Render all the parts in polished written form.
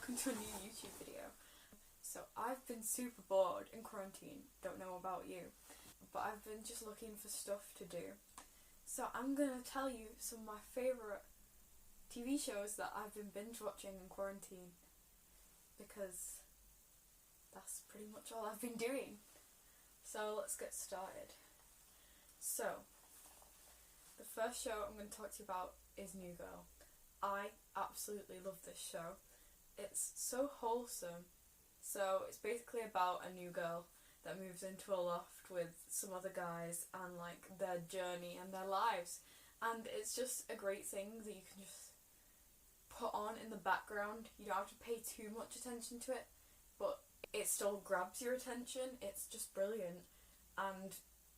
welcome to a new YouTube video. So I've been super bored in quarantine, don't know about you, but I've been just looking for stuff to do. So I'm gonna tell you some of my favourite TV shows that I've been binge watching in quarantine, because that's pretty much all I've been doing. So let's get started. So, the first show I'm going to talk to you about is New Girl. I absolutely love this show. It's so wholesome. So it's basically about a new girl that moves into a loft with some other guys and like their journey and their lives. And it's just a great thing that you can just put on in the background. You don't have to pay too much attention to it, but it still grabs your attention. It's just brilliant. And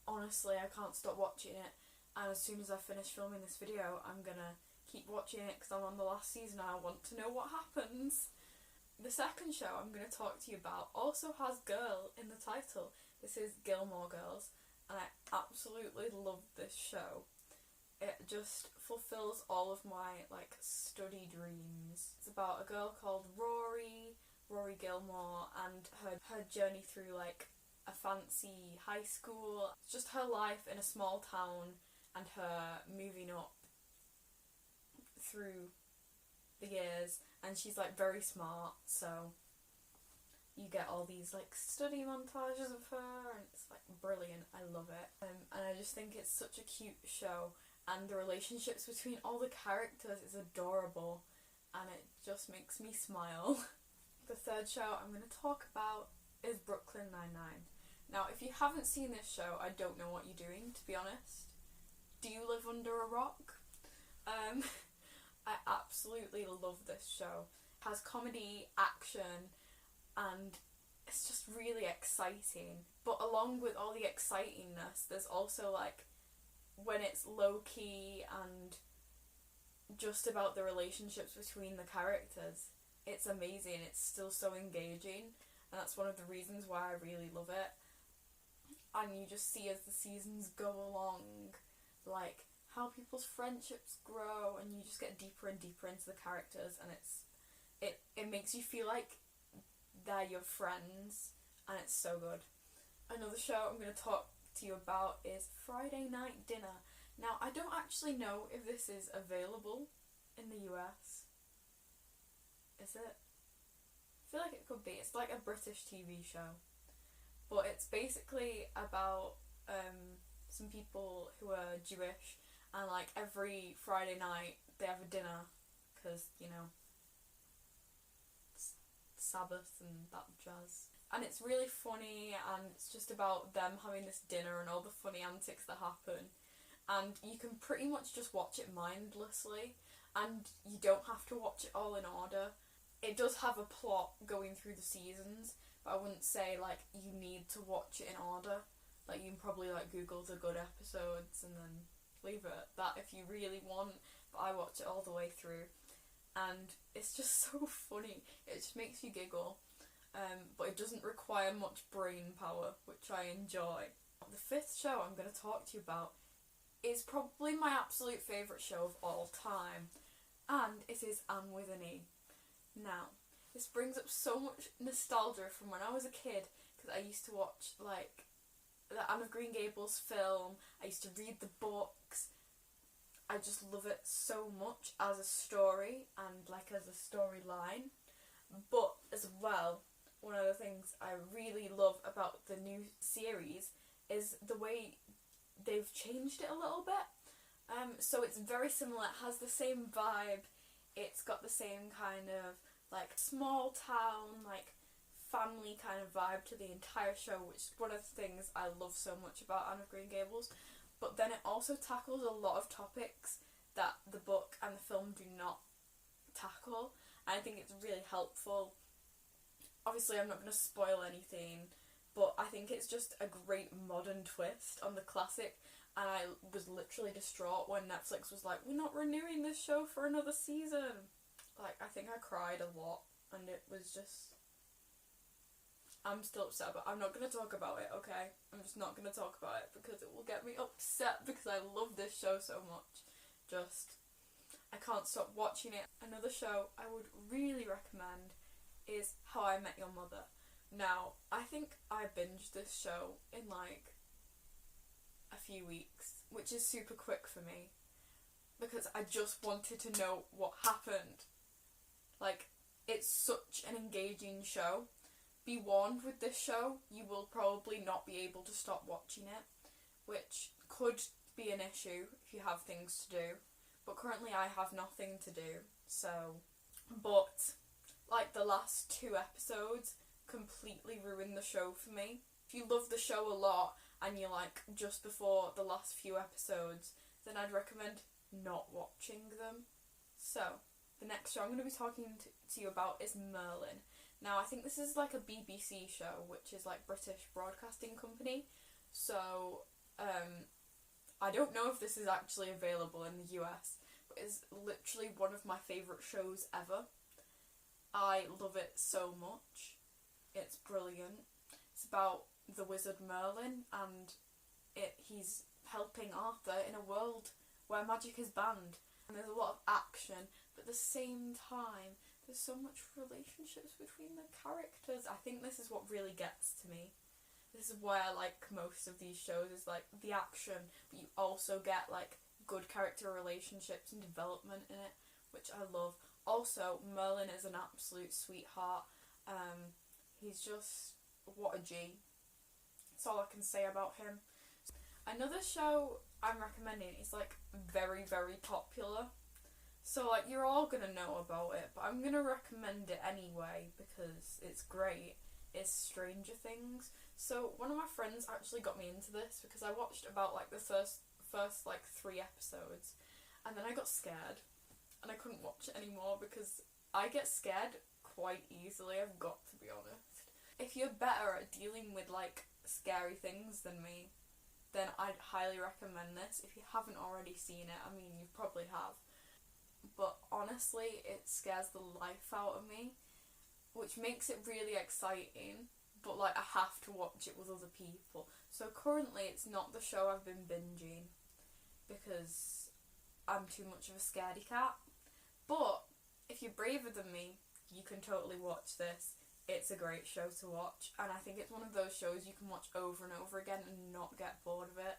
honestly, I can't stop watching it. And as soon as I finish filming this video, I'm gonna keep watching it because I'm on the last season and I want to know what happens. The second show I'm going to talk to you about also has girl in the title. This is Gilmore Girls, and I absolutely love this show. It just fulfills all of my study dreams. It's about a girl called Rory Gilmore, and her journey through a fancy high school. It's just her life in a small town and her moving up through the years, and she's very smart, so you get all these study montages of her, and it's brilliant. I love it, and I just think it's such a cute show, and the relationships between all the characters is adorable, and it just makes me smile. The third show I'm going to talk about is Brooklyn Nine-Nine. Now, if you haven't seen this show, I don't know what you're doing, to be honest. Do you live under a rock? I absolutely love this show. It has comedy, action, and it's just really exciting. But along with all the excitingness, there's also when it's low-key and just about the relationships between the characters. It's amazing. It's still so engaging, and that's one of the reasons why I really love it. And you just see as the seasons go along, how people's friendships grow, and you just get deeper and deeper into the characters, and it makes you feel like they're your friends, and it's so good. Another show I'm going to talk to you about is Friday Night Dinner. Now, I don't actually know if this is available in the US. Is it? I feel like it could be. It's a British TV show, but it's basically about some people who are Jewish, and every Friday night they have a dinner because, it's Sabbath and that jazz. And it's really funny, and it's just about them having this dinner and all the funny antics that happen. And you can pretty much just watch it mindlessly, and you don't have to watch it all in order. It does have a plot going through the seasons, but I wouldn't say you need to watch it in order. You can probably Google the good episodes and then leave it at that if you really want, but I watch it all the way through, and it's just so funny. It just makes you giggle, but it doesn't require much brain power, which I enjoy. The fifth show I'm going to talk to you about is probably my absolute favourite show of all time, and it is Unwithining. Now, this brings up so much nostalgia from when I was a kid, because I used to watch the Anne of Green Gables film. I used to read the books. I just love it so much as a story and as a storyline. But as well, one of the things I really love about the new series is the way they've changed it a little bit. So it's very similar. It has the same vibe. It's got the same kind of small town, family kind of vibe to the entire show, which is one of the things I love so much about Anne of Green Gables. But then it also tackles a lot of topics that the book and the film do not tackle. I think it's really helpful. Obviously, I'm not going to spoil anything, but I think it's just a great modern twist on the classic, and I was literally distraught when Netflix was like, we're not renewing this show for another season. I think I cried a lot, and it was just... I'm still upset, but I'm not going to talk about it, okay? I'm just not going to talk about it because it will get me upset, because I love this show so much. I can't stop watching it. Another show I would really recommend is How I Met Your Mother. Now, I think I binged this show in like a few weeks, which is super quick for me, because I just wanted to know what happened. Like, it's such an engaging show. Be warned with this show, you will probably not be able to stop watching it, which could be an issue if you have things to do. But currently I have nothing to do, so... But, like, the last 2 episodes completely ruined the show for me. If you love the show a lot and you're, like, just before the last few episodes, then I'd recommend not watching them. So, the next show I'm going to be talking to you about is Merlin. Now, I think this is like a BBC show, which is like British Broadcasting Company. So, I don't know if this is actually available in the US, but it's literally one of my favourite shows ever. I love it so much. It's brilliant. It's about the wizard Merlin, and he's helping Arthur in a world where magic is banned. And there's a lot of action, but at the same time, there's so much relationships between the characters. I think this is what really gets to me. This is why I like most of these shows, is like the action, but you also get like good character relationships and development in it, which I love. Also, Merlin is an absolute sweetheart. He's just, what a G. That's all I can say about him. Another show I'm recommending is like very, very popular. So like you're all gonna know about it, but I'm gonna recommend it anyway because it's great. Is Stranger Things. So one of my friends actually got me into this because I watched about like the first like 3 episodes, and then I got scared and I couldn't watch it anymore because I get scared quite easily, I've got to be honest. If you're better at dealing with like scary things than me, then I'd highly recommend this. If you haven't already seen it, I mean you probably have. But honestly, it scares the life out of me, which makes it really exciting, but like I have to watch it with other people. So currently it's not the show I've been binging because I'm too much of a scaredy cat. But if you're braver than me, you can totally watch this. It's a great show to watch, and I think it's one of those shows you can watch over and over again and not get bored of it.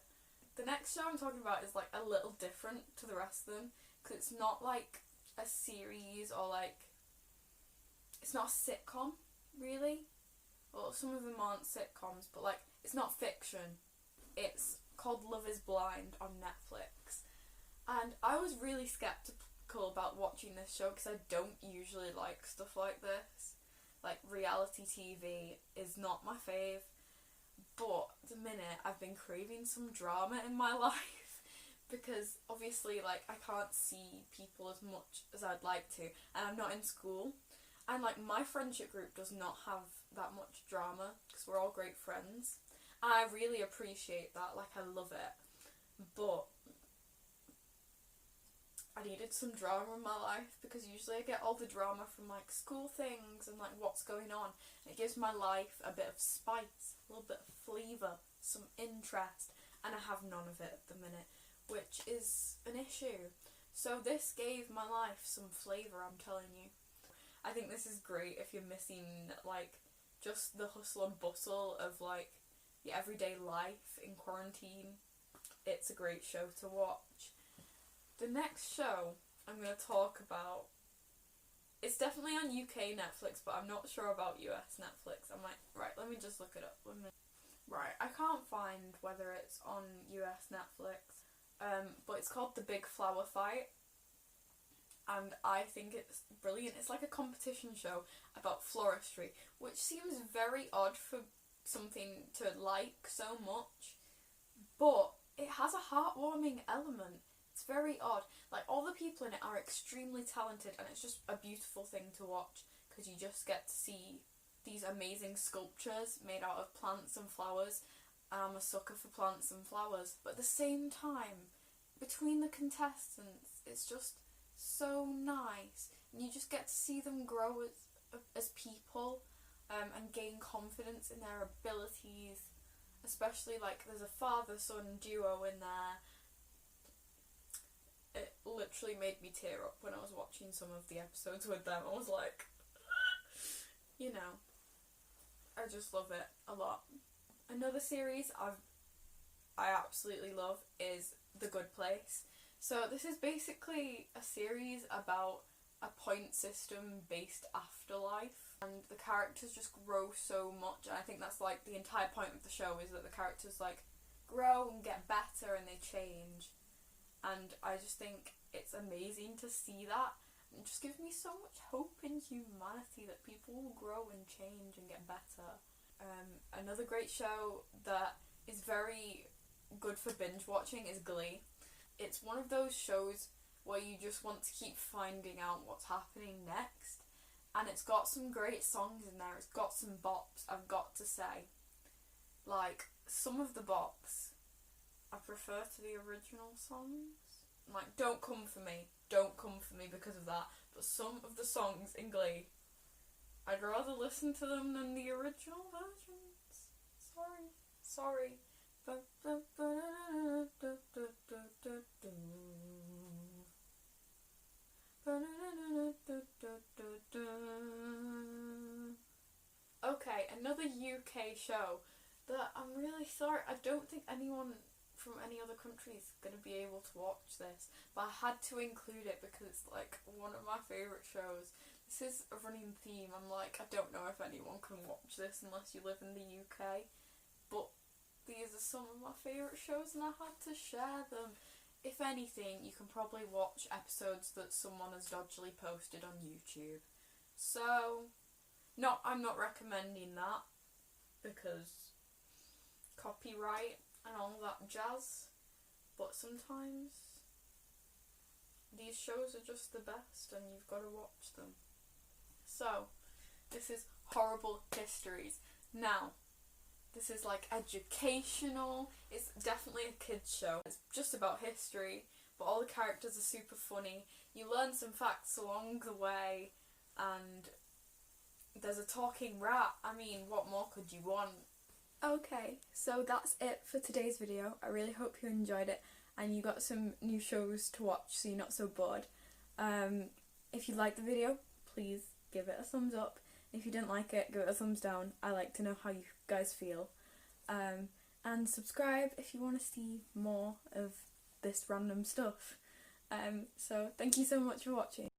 The next show I'm talking about is like a little different to the rest of them, because it's not like a series or like, it's not a sitcom really. Well, some of them aren't sitcoms, but like it's not fiction. It's called Love is Blind on Netflix, and I was really skeptical about watching this show because I don't usually like stuff like this. Like reality TV is not my fave, but at the minute I've been craving some drama in my life because obviously like I can't see people as much as I'd like to, and I'm not in school, and like my friendship group does not have that much drama because we're all great friends, and I really appreciate that, like I love it, but I needed some drama in my life because usually I get all the drama from like school things and like what's going on. It gives my life a bit of spice, a little bit of flavour, some interest, and I have none of it at the minute, which is an issue. So this gave my life some flavour, I'm telling you. I think this is great if you're missing like just the hustle and bustle of like your everyday life in quarantine. It's a great show to watch. The next show I'm going to talk about, it's definitely on UK Netflix, but I'm not sure about US Netflix. I'm like, right, let me just look it up. Right, I can't find whether it's on US Netflix, but it's called The Big Flower Fight, and I think it's brilliant. It's like a competition show about floristry, which seems very odd for something to like so much, but it has a heartwarming element. It's very odd. Like all the people in it are extremely talented, and it's just a beautiful thing to watch because you just get to see these amazing sculptures made out of plants and flowers. I'm a sucker for plants and flowers, but at the same time, between the contestants, it's just so nice, and you just get to see them grow as people, and gain confidence in their abilities. Especially like there's a father-son duo in there. It literally made me tear up when I was watching some of the episodes with them. I was like, you know, I just love it a lot. Another series I absolutely love is The Good Place. So this is basically a series about a point system based afterlife, and the characters just grow so much, and I think that's like the entire point of the show, is that the characters like grow and get better and they change, and I just think it's amazing to see that. It just gives me so much hope in humanity that people will grow and change and get better. Another great show that is very good for binge watching is Glee. It's one of those shows where you just want to keep finding out what's happening next, and it's got some great songs in there. It's got some bops, I've got to say. Like, some of the bops I prefer to the original songs. Like, don't come for me because of that, but some of the songs in Glee, I'd rather listen to them than the original versions. Sorry. Okay, another UK show that I'm really sorry, I don't think anyone from any other country is going to be able to watch this, but I had to include it because it's like one of my favourite shows. This is a running theme. I'm like, I don't know if anyone can watch this unless you live in the UK, but these are some of my favourite shows and I had to share them. If anything, you can probably watch episodes that someone has dodgily posted on YouTube. So, no, I'm not recommending that because copyright and all that jazz, but sometimes these shows are just the best and you've got to watch them. So, this is Horrible Histories. Now, this is like educational, it's definitely a kids show. It's just about history, but all the characters are super funny. You learn some facts along the way, and there's a talking rat. I mean, what more could you want? Okay, so that's it for today's video. I really hope you enjoyed it and you got some new shows to watch so you're not so bored. If you liked the video, please give it a thumbs up. If you didn't like it, give it a thumbs down. I like to know how you guys feel. And subscribe if you want to see more of this random stuff. So thank you so much for watching.